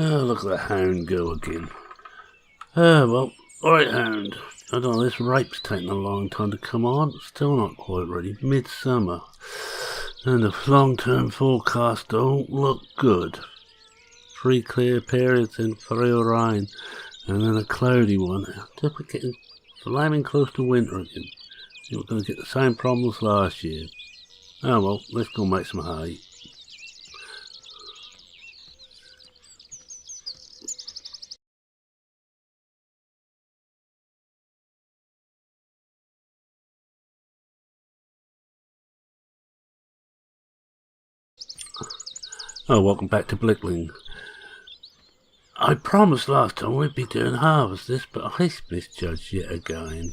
Oh, look at the hound go again. Oh, well, alright, hound. I don't know, this rape's taking a long time to come on. Still not quite ready. Midsummer. And the long-term forecast don't look good. 3 clear periods and 3 rain. And then a cloudy one. We're getting flaming close to winter again. We're going to get the same problems last year. Oh well, let's go make some hay. Oh, welcome back to Blickling. I promised last time we'd be doing harvest this, but I misjudged yet again.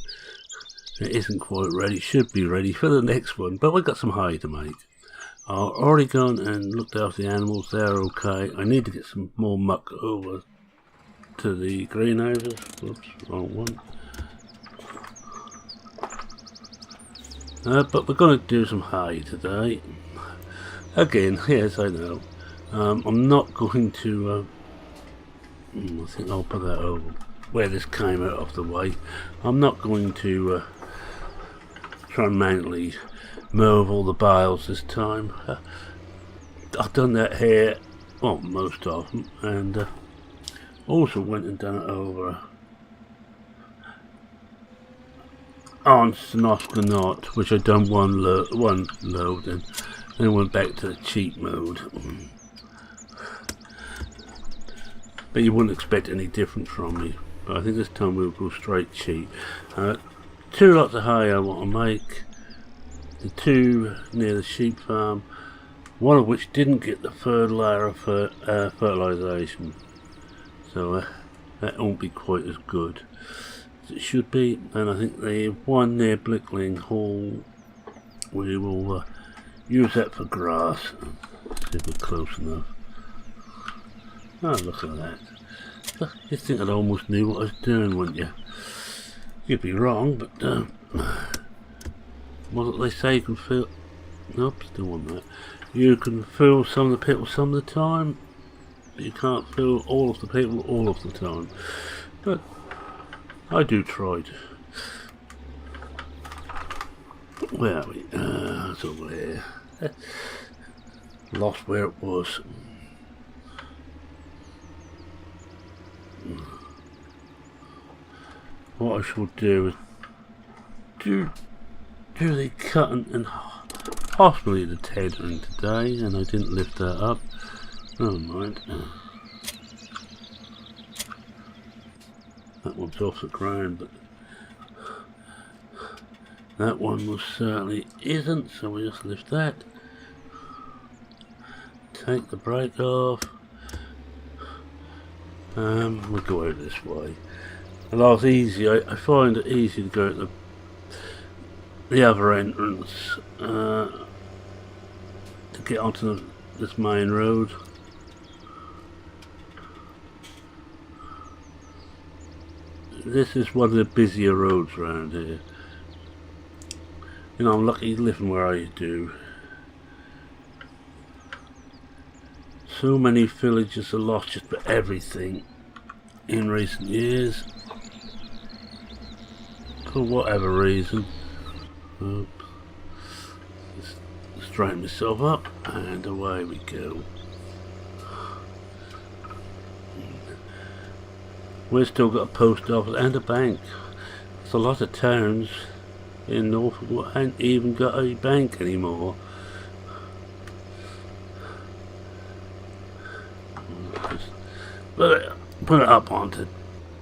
It isn't quite ready, should be ready for the next one, but we've got some hay to make. I've already gone and looked after the animals, they're okay. I need to get some more muck over to the greenhouses. Oops, wrong one. But we're going to do some hay today. Again, yes, I know. I'm not going to... I think I'll put that over where this came out of the way. I'm not going to try and manually mow all the bales this time. I've done that here, well, most of them, and also went and done it over on Snofskanot, which I done one load and then went back to the cheat mode. But you wouldn't expect any different from me. But I think this time we'll go straight cheat. 2 lots of hay I want to make. The 2 near the sheep farm. One of which didn't get the 3rd layer of fertilisation. So that won't be quite as good as it should be. And I think the one near Blickling Hall, we will use that for grass. See if we're close enough. Oh, look at that. You'd think I almost knew what I was doing, wouldn't you? You'd be wrong, but what they say, you can feel... Nope, still want that. You can fool some of the people some of the time, but you can't fool all of the people all of the time. But I do try to. Where are we? It's over here. Lost where it was. What I shall do is do the cutting and possibly the tethering today, and I didn't lift that up. Never mind. That one's off the ground, but that one most certainly isn't, so we just lift that. Take the brake off. We'll go out this way. A lot easy. I find it easy to go at the other entrance to get onto this main road. This is one of the busier roads around here. You know, I'm lucky living where I do. So many villages are lost just for everything in recent years. For whatever reason. Oops. Just straighten myself up and away we go. We've still got a post office and a bank. There's a lot of towns in Norfolk that haven't even got a bank anymore. Just put it up onto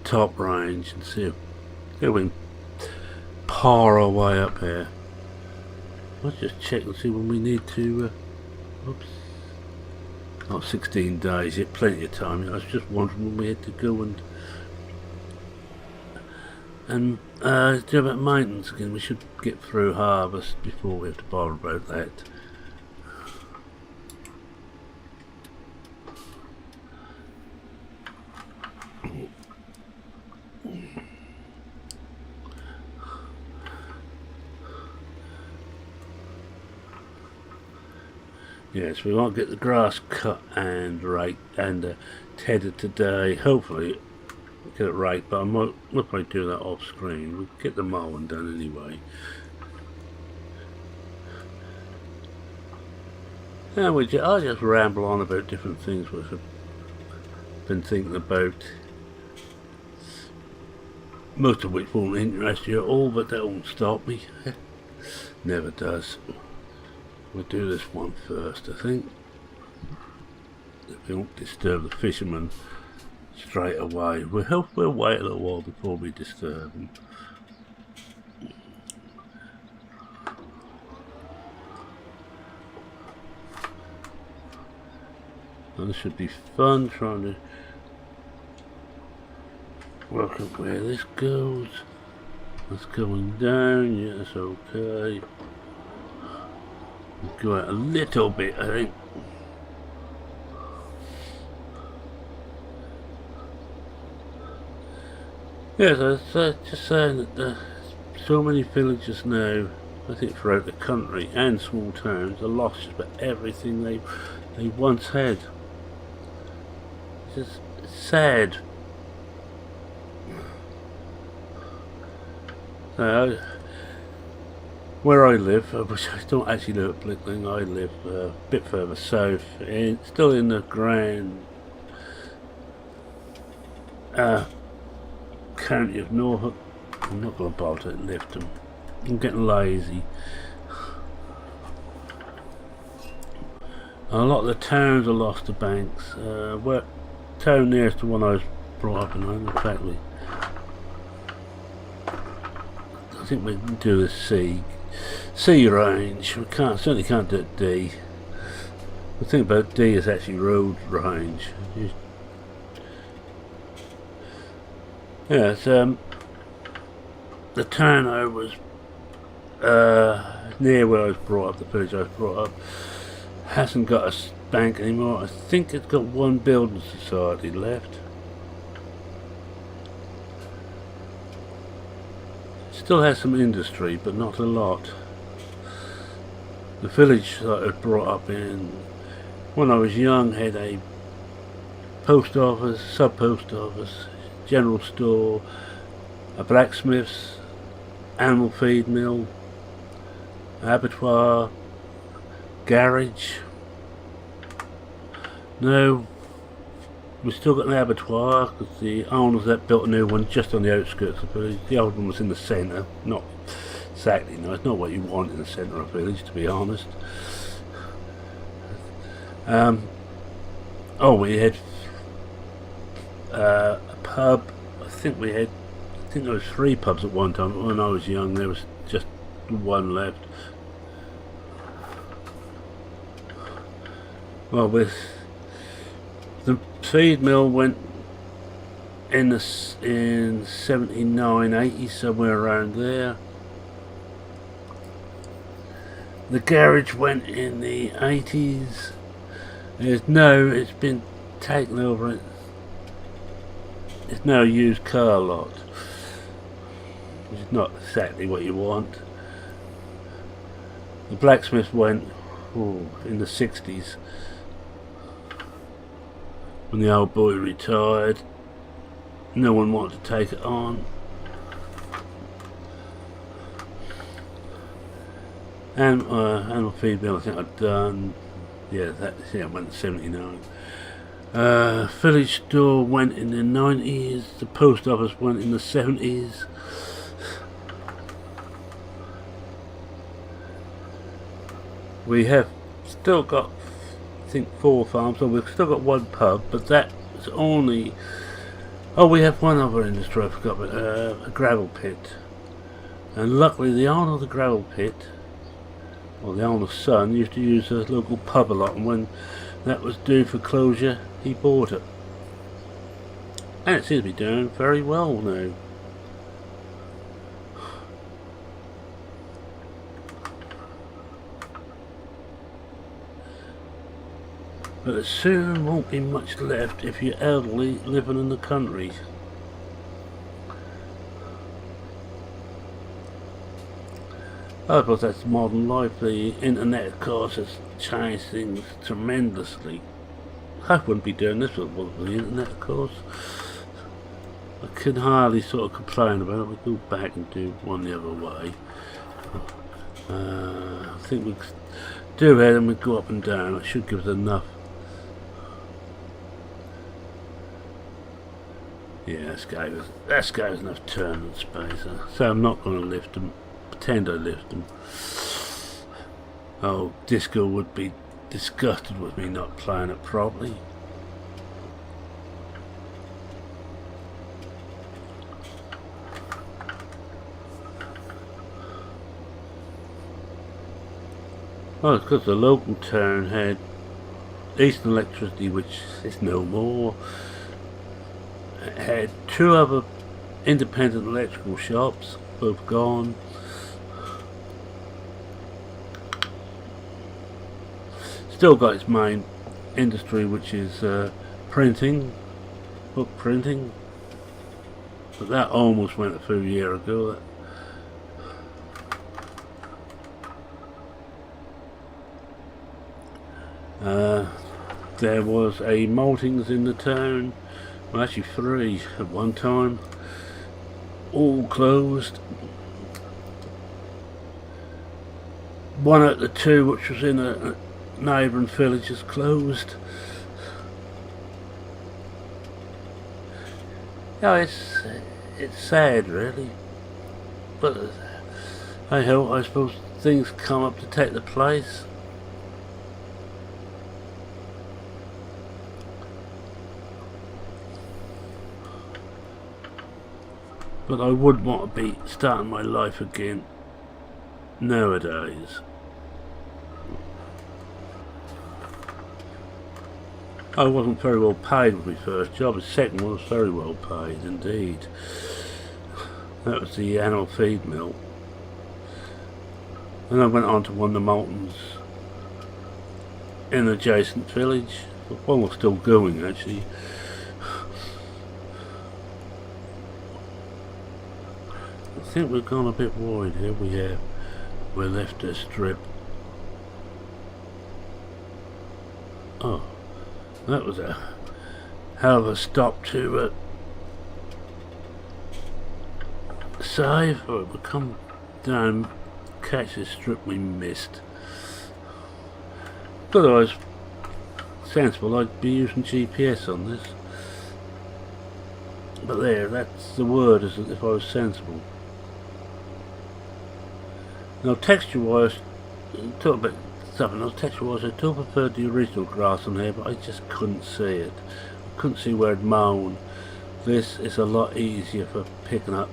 top range and see if we can power our way up here. Let's just check and see when we need to. Oops. Not 16 days yet, plenty of time. I was just wondering when we had to go and do about maintenance again. We should get through harvest before we have to bother about that. Yes, we won't get the grass cut and raked and tethered today. Hopefully we'll get it raked, but we'll probably do that off screen. We'll get the mowing done anyway. And I'll just ramble on about different things which I've been thinking about, most of which won't interest you at all, but that won't stop me. Never does. We'll do this one first, I think. We won't disturb the fishermen straight away. We'll wait a little while before we disturb them. And this should be fun, trying to work out where this goes. That's going down, yeah, that's okay. We'll go out a little bit, I think. Yes, I was just saying that there's so many villages now, I think throughout the country and small towns, are lost just about everything they once had. It's just sad. Where I live, which I don't actually live at Blickling, I live a bit further south, still in the Grand County of Norfolk. I'm not going to bother to lift them. I'm getting lazy. A lot of the towns are lost to banks. Where town nearest to one I was brought up in fact, I think we can do the C range. We certainly can't do it D. The thing about D is actually road range. Yes, the town I was near where I was brought up, the village I was brought up, hasn't got a bank anymore. I think it's got one building society left. Still has some industry, but not a lot. The village that I was brought up in when I was young had a post office, sub-post office, general store, a blacksmith's, animal feed mill, abattoir, garage. No, we've still got an abattoir because the owners that built a new one just on the outskirts of the village. The old one was in the centre, not exactly, no, it's not what you want in the centre of a village, to be honest. We had a pub. I think there was 3 pubs at one time. When I was young, there was just one left. Well, with the feed mill went in 79, 80, somewhere around there. The garage went in the 80s. It's been taken over. It's now a used car lot, which is not exactly what you want. The blacksmith went in the 60s when the old boy retired. No one wanted to take it on. And animal feed mill, I think I'd done. Yeah, I went in 79. Village store went in the 90s. The post office went in the 70s. We have still got, I think, 4 farms. So we've still got 1 pub, but that's only. Oh, we have one other industry I forgot about, a gravel pit. And luckily, the owner of the gravel pit, or the owner's son, used to use the local pub a lot, and when that was due for closure, he bought it. And it seems to be doing very well now. But there soon won't be much left if you're elderly living in the country. I suppose that's modern life. The internet, of course, has changed things tremendously. I wouldn't be doing this if it wasn't the internet, of course. I can hardly sort of complain about it. We'll go back and do one the other way. I think we'll do it and we'll go up and down. It should give us enough. Yeah, that's gave us enough turn space. So I'm not going to lift them. Pretend I lift them. Oh, Disco would be disgusted with me not playing it properly. Oh, it's because the local town had Eastern Electricity, which is no more. It had two other independent electrical shops, both gone. Still got its main industry, which is printing, book printing, but that almost went a few years ago. There was a maltings in the town, well actually 3 at one time, all closed. One at the 2 which was in a neighbouring village is closed. Yeah, it's sad really, but hey ho, I suppose things come up to take the place. But I wouldn't want to be starting my life again nowadays. I wasn't very well paid with my first job. The second one was very well paid indeed. That was the animal feed mill. And I went on to one of the maltings in an adjacent village. One was still going actually. I think we've gone a bit wide here. We left this strip. Oh, that was a hell of a stop to save. Alright, we'll come down, catch this strip we missed. Otherwise, sensible, I'd be using GPS on this. But there, that's the word, as if I was sensible. Now texture wise, talk about something else, texture wise I do prefer the original grass on here, but I just couldn't see it. I couldn't see where it'd mown. This is a lot easier for picking up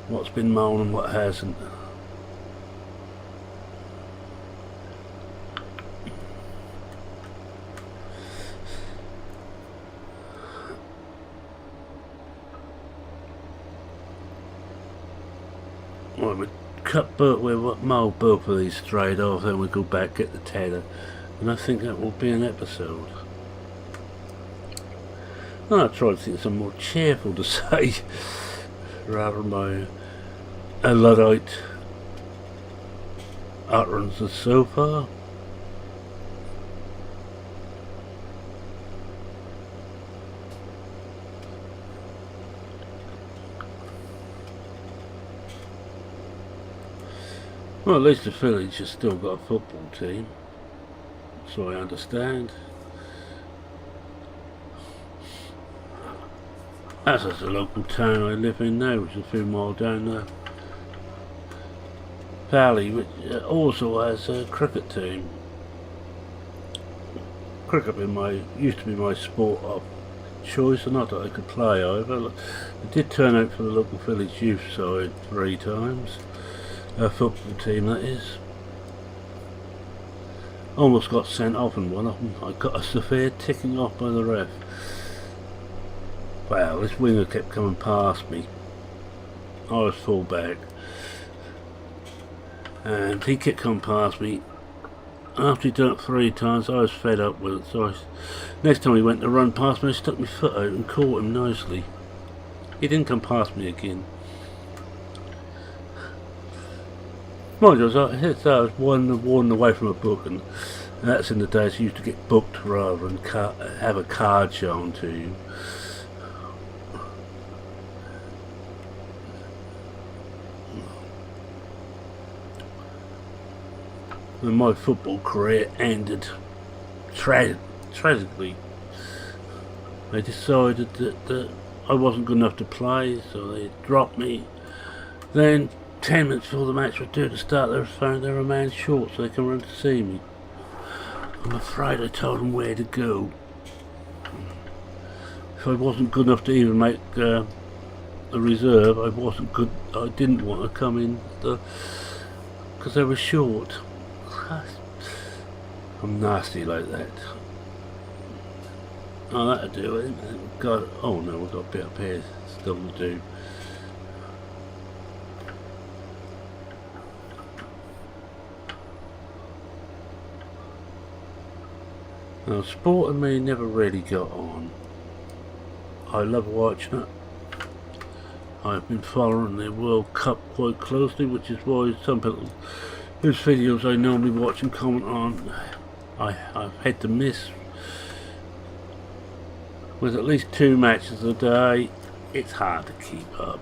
what's been mown and what hasn't. Right, we cut we'll mow both of these straight off, then we go back, get the tether, and I think that will be an episode. I'll try to think of something more cheerful to say, rather than my Luddite utterances so far. Well, at least the village has still got a football team, so I understand. As is the local town I live in now, which is a few miles down the valley, which also has a cricket team. Cricket used to be my sport of choice, and not that I could play either. I did turn out for the local village youth side 3 times. A football team, that is. Almost got sent off in one of them. I got a severe ticking off by the ref. Wow, this winger kept coming past me. I was full back, and he kept coming past me. After he'd done it 3 times, I was fed up with it, so next time he went to run past me, I stuck my foot out and caught him nicely. He didn't come past me again. Mind you, I was one away from a book, and that's in the days you used to get booked rather than have a card shown to you. And my football career ended tragically. They decided that I wasn't good enough to play, so they dropped me. Then 10 minutes before the match was due to start, they found they were a man short so they can run to see me. I'm afraid I told them where to go. If I wasn't good enough to even make a reserve, I didn't want to come in because they were short. I'm nasty like that. Oh, that'll do it. Oh no, we've got a bit up here still to do. Now, sport and me never really got on. I love watching it. I've been following the World Cup quite closely, which is why some people whose videos I normally watch and comment on, I've had to miss. With at least 2 matches a day, it's hard to keep up.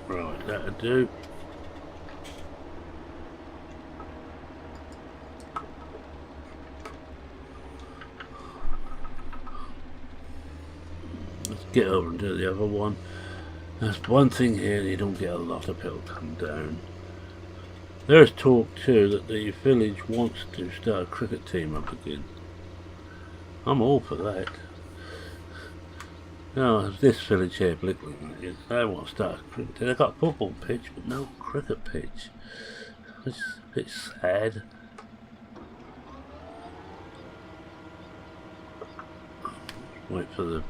Right, that'll do. Let's get over and do the other one. There's one thing here, you don't get a lot of people come down. There's talk too that the village wants to start a cricket team up again. I'm all for that. Now, this village here, Blickling, they want to start a cricket team. They've got a football pitch, but no cricket pitch. It's a bit sad. Wait for the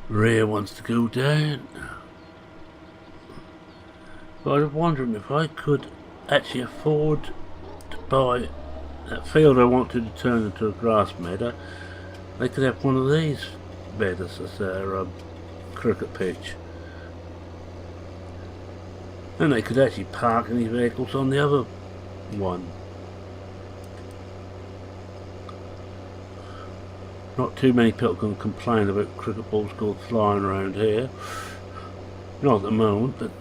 rear ones to go down. But I was wondering if I could actually afford to buy that field I wanted to turn into a grass meadow. They could have one of these meadows as their cricket pitch, and they could actually park any vehicles on the other one. Not too many people can complain about cricket balls going flying around here, not at the moment, but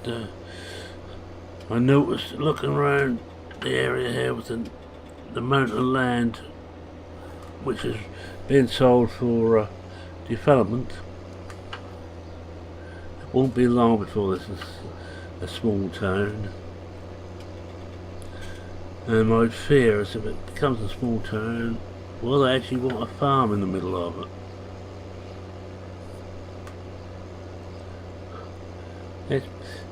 I noticed looking around the area here with the amount of land which is being sold for development. It won't be long before this is a small town, and my fear is if it becomes a small town, will they actually want a farm in the middle of it?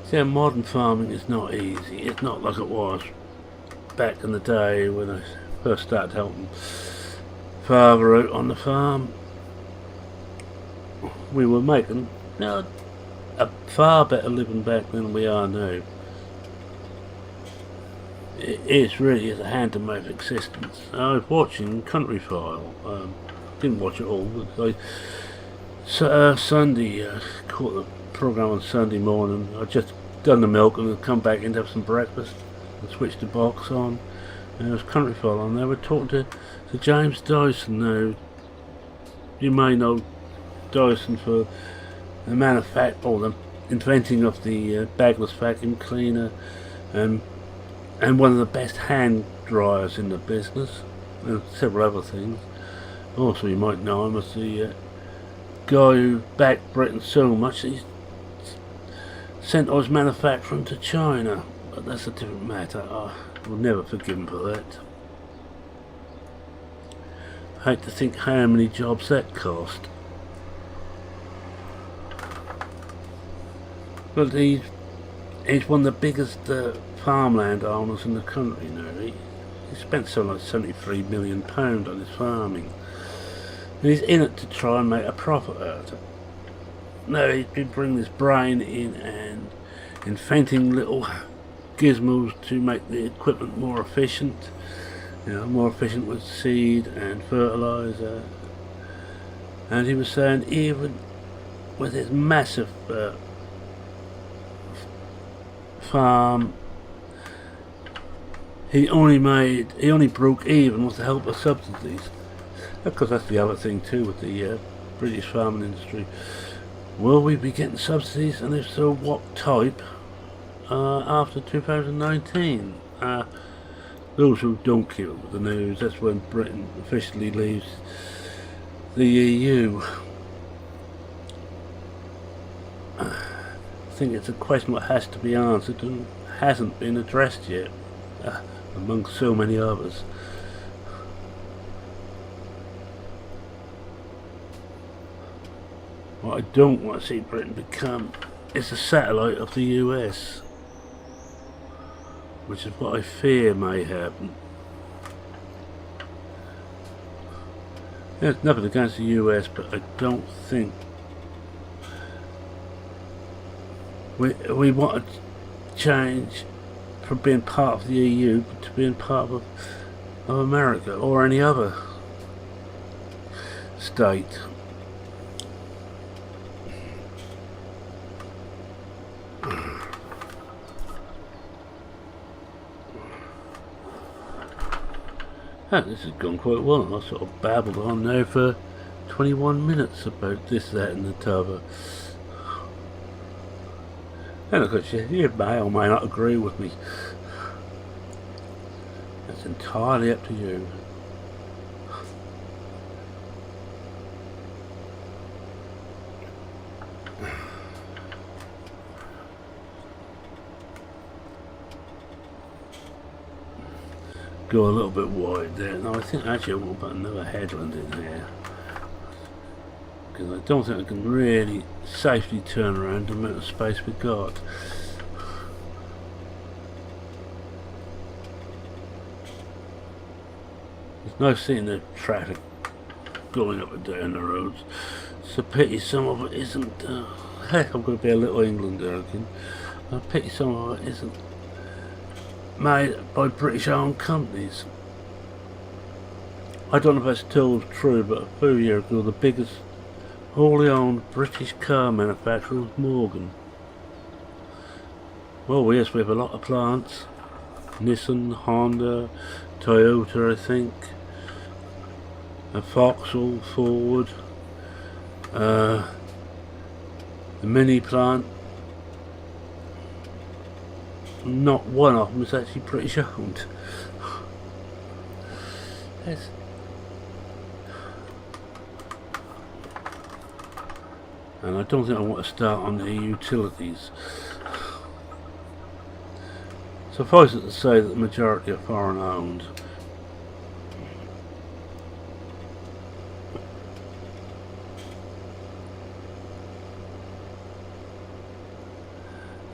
See, modern farming is not easy. It's not like it was back in the day when I first started helping father out on the farm. We were making a far better living back than we are now. It really is a hand-to-mouth existence. I was watching Country File. Didn't watch it all, but Sunday, caught the program on Sunday morning. I just done the milk and come back in to have some breakfast and switched the box on. And there was Country File on there. We're talking to James Dyson now. You may know Dyson for the the inventing of the bagless vacuum cleaner, and one of the best hand dryers in the business, and several other things. Also, you might know him as the guy who backed Britain so much that he's sent his manufacturing to China. But that's a different matter. I will never forgive him for that. I hate to think how many jobs that cost. But he's one of the biggest farmland owners in the country now. He spent something like £73 million on his farming, and he's in it to try and make a profit out of it. Now he's been bringing his brain in and inventing little gizmos to make the equipment more efficient, more efficient with seed and fertilizer. And he was saying even with his massive farm he only broke even with the help of subsidies. Of course, that's the other thing too with the British farming industry. Will we be getting subsidies, and if so, what type, after 2019? Those who don't keep up with the news, that's when Britain officially leaves the EU. I think it's a question that has to be answered and hasn't been addressed yet, among so many others. What I don't want to see Britain become is a satellite of the US, which is what I fear may happen. There's nothing against the US, but I don't think we want to change from being part of the EU to being part of America or any other state. This has gone quite well. I sort of babbled on now for 21 minutes about this, that and the t'other. And of course you may or may not agree with me. That's entirely up to you. Go a little bit wide there. No, I think actually I want to put another headland in here, because I don't think I can really safely turn around the amount of space we got. There's no seeing the traffic going up and down the roads. It's a pity some of it isn't. Heck, I'm going to be a little Englander again. I pity some of it isn't made by British owned companies. I don't know if that's still true, but a few years ago the biggest wholly owned British car manufacturer was Morgan. Well, yes, we have a lot of plants. Nissan, Honda, Toyota, I think, a Vauxhall, Ford, the Mini plant. Not one of them is actually British owned. Yes. And I don't think I want to start on the utilities. Suffice it to say that the majority are foreign owned.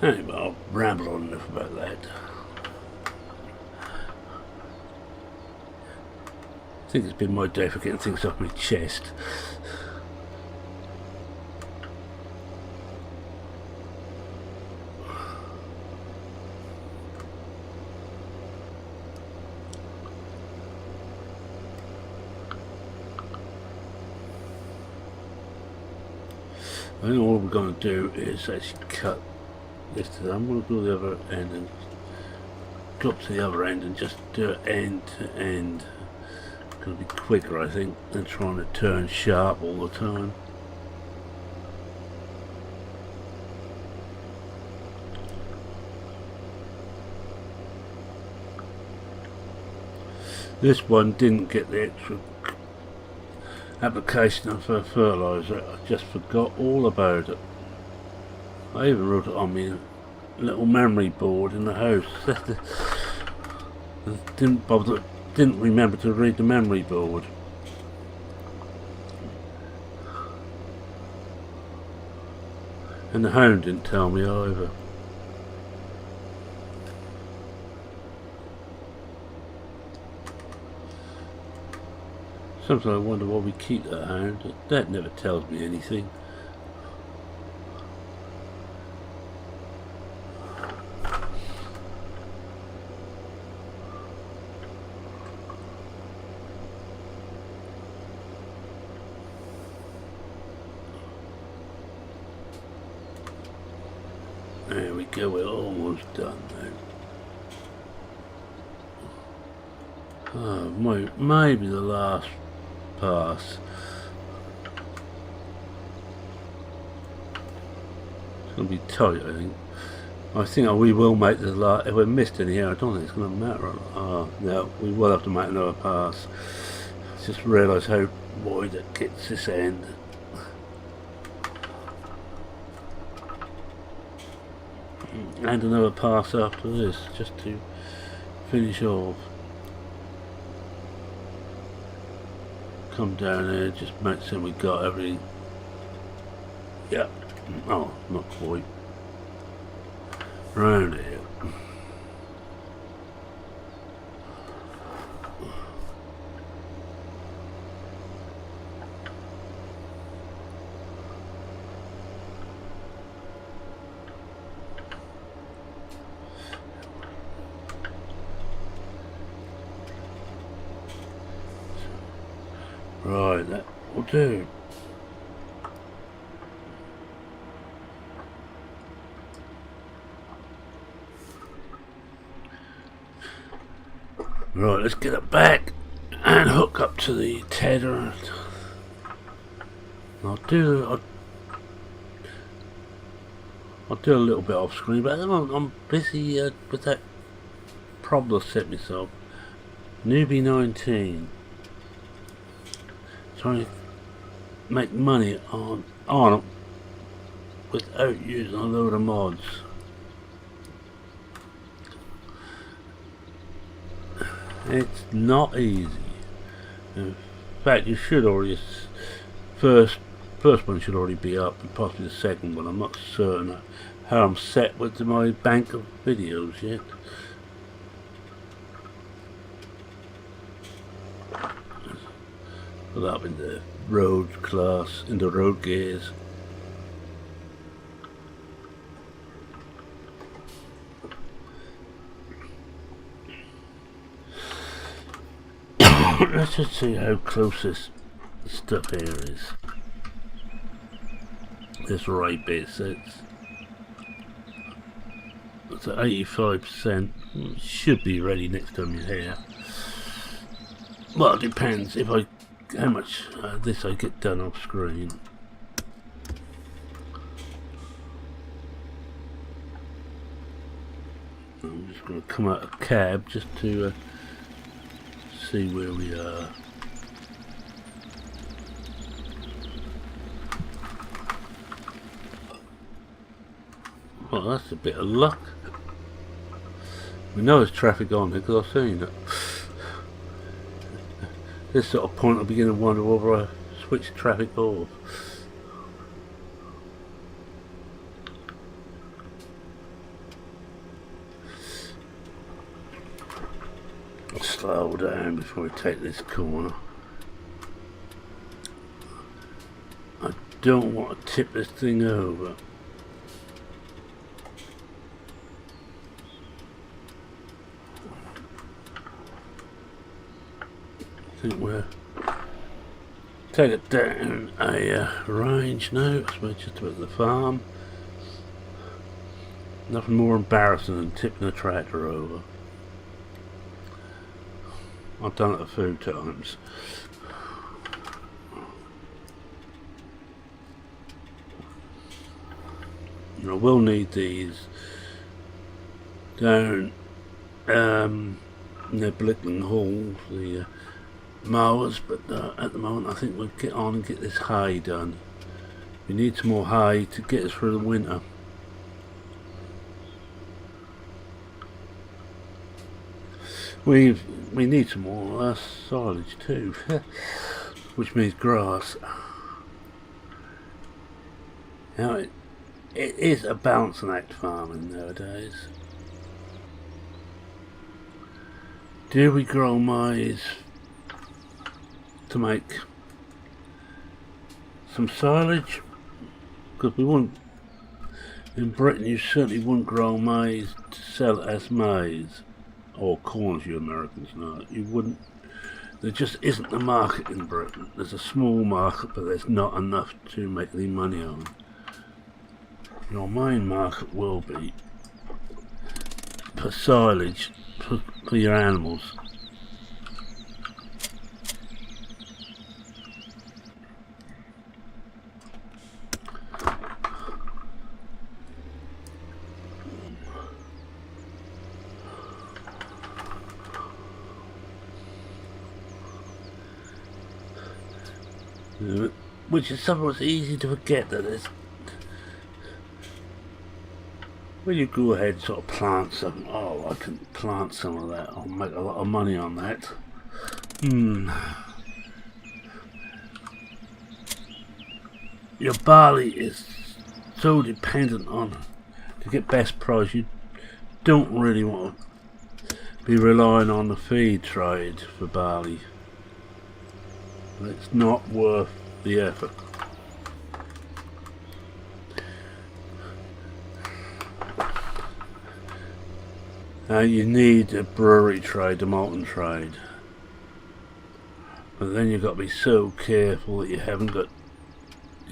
Anyway, I'll ramble on enough about that. I think it's been my day for getting things off my chest. I think all we're going to do is actually cut this to that. I'm going to go to the other end and go up to the other end and just do it end to end. It's going to be quicker, I think, than trying to turn sharp all the time. This one didn't get the extra application of fertiliser. I just forgot all about it. I even wrote it on my little memory board in the house. Didn't remember to read the memory board. And the hound didn't tell me either. Sometimes I wonder why we keep that hound. That never tells me anything. There we go, we're almost done now. Maybe the last pass. It's going to be tight, I think. I think we will make the last. If we missed any here, I don't think it's going to matter. No, we will have to make another pass. Just realise how wide it gets this end. And another pass after this, just to finish off. Come down here, just make sure we got everything. Yep. Oh, not quite. Round here. Right, that will do. Right, let's get it back and hook up to the tether. I'll do a little bit off screen, but I'm busy with that problem I set myself. Newbie 19. Trying to make money on it without using a load of mods. It's not easy. In fact, you should already first one should already be up, and possibly the second one. I'm not certain how I'm set with my bank of videos yet. Put up in the road class, in the road gears. Let's just see how close this stuff here is. This right bit sits. It's at 85%. Should be ready next time you're here. Well, it depends if how much this I get done off screen. I'm just going to come out of cab just to see where we are. Well, that's a bit of luck. We know there's traffic on there because I've seen it. This sort of point I begin to wonder whether I switch traffic off. Slow down before we take this corner. I don't want to tip this thing over. I think we're take it down a range now. I suppose just about the farm. Nothing more embarrassing than tipping a tractor over. I've done it a few times. And I will need these down near Blickling Hall, the mowers, but at the moment I think we'll get on and get this hay done. We need some more hay to get us through the winter. We need some more silage too, which means grass. Now it is a balancing act farming nowadays. Do we grow maize to make some silage? Because we wouldn't, in Britain you certainly wouldn't grow maize to sell it as maize. Or corn, as you Americans know. You wouldn't. There just isn't a market in Britain. There's a small market, but there's not enough to make any money on. Your main market will be for silage for your animals. which is sometimes easy to forget that it's when you go ahead and sort of plant some. Oh, I can plant some of that. I'll make a lot of money on that. Your barley is so dependent on to get best price. You don't really want to be relying on the feed trade for barley. It's not worth the effort. You need a brewery trade, a malting trade, but then you've got to be so careful that you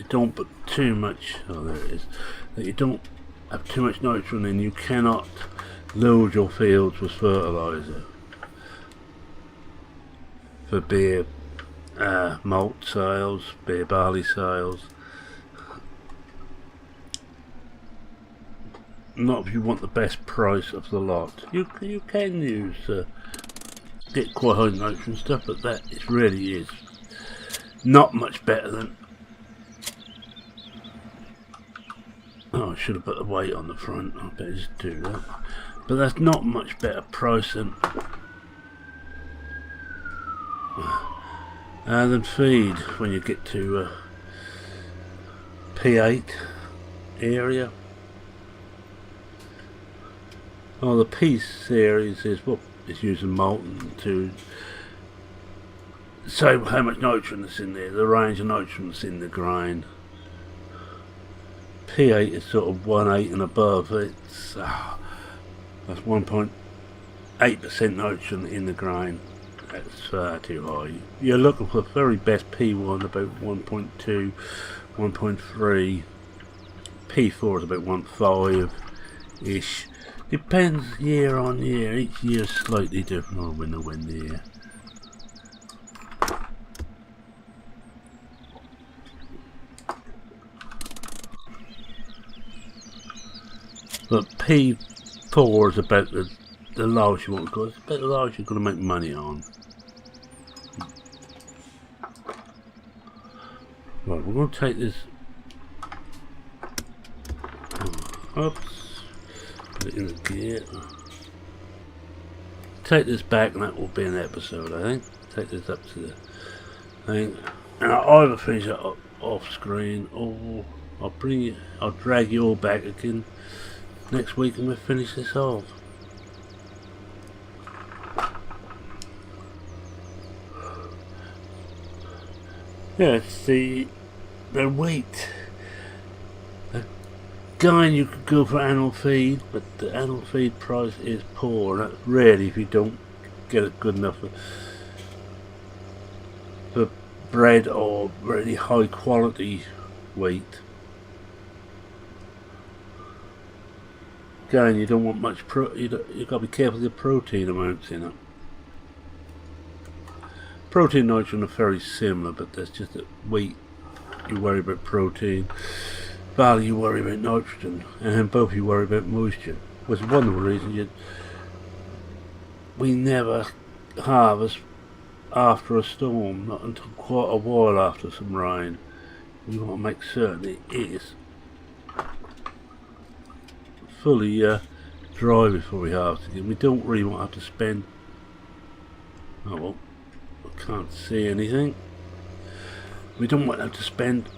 don't put too much. Oh, there it is. That you don't have too much nitrogen in. You cannot load your fields with fertilizer for beer, malt sales, beer barley sales. Not if you want the best price of the lot. You can use get quite high nitrogen stuff, but that it really is not much better than. Oh, I should have put the weight on the front. I better just do that. But that's not much better price than feed when you get to P8 area. Oh, the P series is what is using molten to say how much nitrogen is in there, the range of nitrogen that's in the grain. P8 is sort of 1.8 and above. It's that's 1.8% nitrogen in the grain. That's far too high. You're looking for the very best P1 about 1.2, 1.3. P4 is about 1.5 ish. Depends year on year. Each year is slightly different. Oh, when the wind here. But P4 is about the lowest you want to go. It's about the lowest you're going to make money on. Right, we're going to take this. Oops. Put it in the gear. Take this back, and that will be an episode, I think. Take this up to the thing, and I'll either finish it off screen, or I'll drag you all back again next week, and we'll finish this off. Yeah, it's the weight. Again, you could go for animal feed, but the animal feed price is poor. That's rarely if you don't get it good enough for bread or really high quality wheat. Again, you don't want much you've got to be careful of the protein amounts in it. Protein and nitrogen are very similar, but that's just that wheat you worry about protein, barley you worry about nitrogen, and then both you worry about moisture. Which is one of the reasons we never harvest after a storm, not until quite a while after some rain. We want to make certain it is fully dry before we harvest again. We don't really want to have to spend. Oh well, I can't see anything. We don't want to have to spend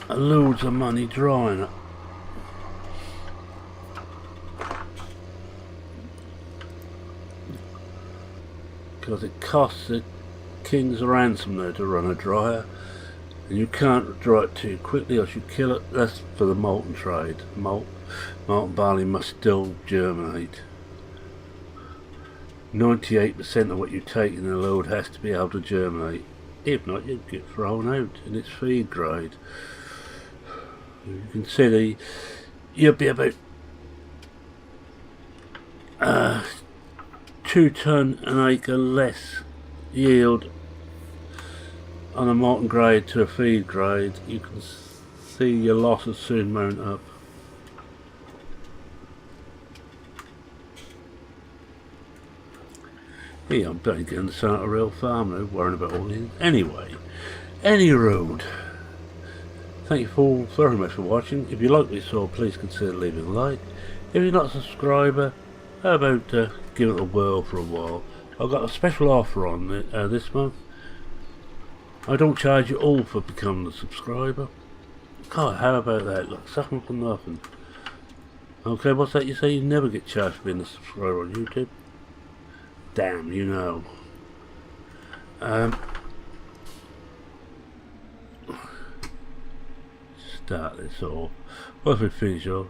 loads of money drying it. Because it costs the king's ransom there to run a dryer, and you can't dry it too quickly or you kill it. That's for the molten trade. Malted barley must still germinate. 98% of what you take in a load has to be able to germinate. If not, you'd get thrown out in its feed grade. You can see you'll be about 2 ton an acre less yield on a molten grade to a feed grade. You can see your losses soon mount up. Yeah, I'm better getting to start a real farm now, worrying about all these. Anyway, Any road. Thank you all very much for watching. If you like what you saw, please consider leaving a like. If you're not a subscriber, how about give it a whirl for a while. I've got a special offer on this month. I don't charge you all for becoming a subscriber. God, how about that? Look, something for nothing. Okay, what's that you say? You never get charged for being a subscriber on YouTube? Damn, you know. Start this off. Once we finish off.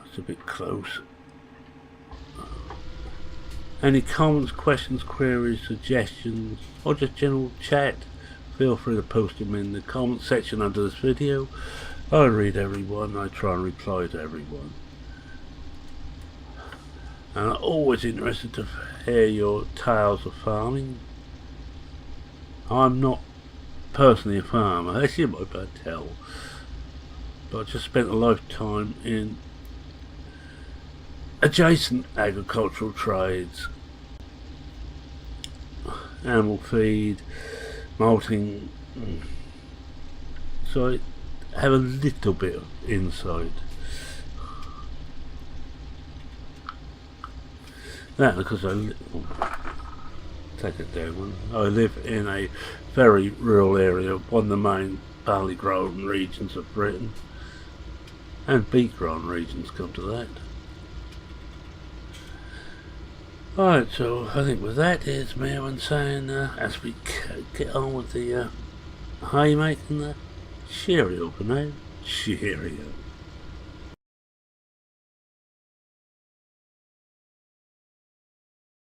It's a bit close. Any comments, questions, queries, suggestions, or just general chat, feel free to post them in the comment section under this video. I read everyone, I try and reply to everyone. And I'm always interested to hear your tales of farming. I'm not personally a farmer, as you might better tell, but I just spent a lifetime in adjacent agricultural trades, animal feed, malting, so I have a little bit of insight. That because take it down. I live in a very rural area, one of the main barley growing regions of Britain, and beet growing regions come to that. Alright, so I think with that it's me and saying as we get on with the hay making, cheerio for now. Cheerio.